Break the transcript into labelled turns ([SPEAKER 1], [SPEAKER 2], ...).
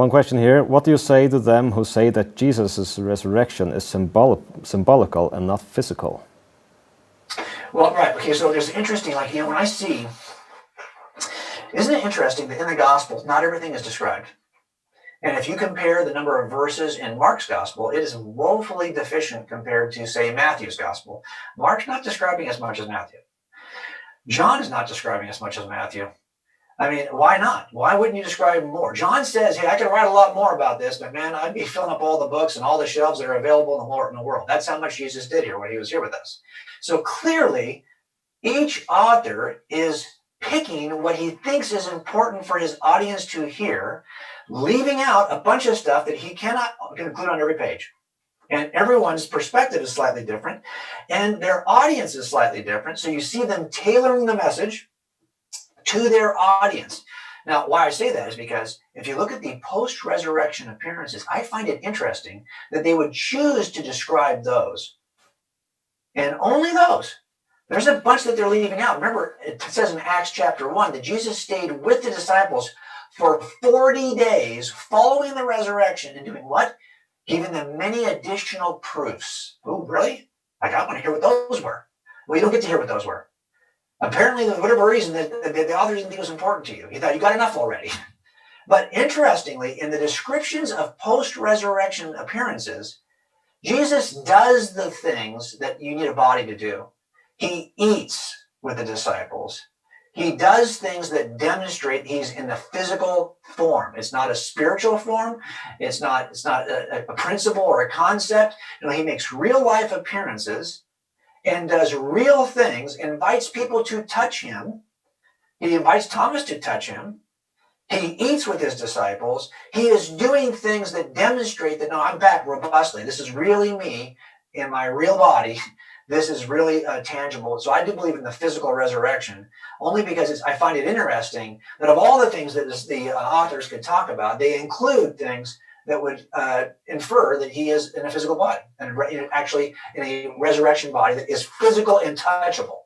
[SPEAKER 1] One question here. What do you say to them who say that Jesus' resurrection is symbolical and not physical?
[SPEAKER 2] Well, right. Okay, so there's interesting, like, when I see, isn't it interesting that in the Gospels, not everything is described? And if you compare the number of verses in Mark's Gospel, it is woefully deficient compared to, say, Matthew's Gospel. Mark's not describing as much as Matthew. John is not describing as much as Matthew. I mean, why not? Why wouldn't you describe more? John says, hey, I could write a lot more about this, but man, I'd be filling up all the books and all the shelves that are available in the world. That's how much Jesus did here when he was here with us. So clearly, each author is picking what he thinks is important for his audience to hear, leaving out a bunch of stuff that he cannot include on every page. And everyone's perspective is slightly different, and their audience is slightly different. So you see them tailoring the message to their audience. Now, why I say that is because if you look at the post-resurrection appearances, I find it interesting that they would choose to describe those, and only those. There's a bunch that they're leaving out. Remember, it says in Acts chapter 1 that Jesus stayed with the disciples for 40 days following the resurrection and doing what? Giving them many additional proofs. Oh, really? Like, I want to hear what those were. Well, you don't get to hear what those were. Apparently, for whatever reason, the author didn't think it was important to you. He thought you got enough already. But interestingly, in the descriptions of post-resurrection appearances, Jesus does the things that you need a body to do. He eats with the disciples. He does things that demonstrate he's in the physical form. It's not a spiritual form. It's not a principle or a concept. He makes real life appearances and does real things, invites people to touch him. He invites Thomas to touch him. He eats with his disciples. He is doing things that demonstrate that, no, I'm back robustly. This is really me in my real body. This is really tangible. So I do believe in the physical resurrection, only because I find it interesting that of all the things that the authors could talk about, they include things that would infer that he is in a physical body, and actually in a resurrection body that is physical and touchable.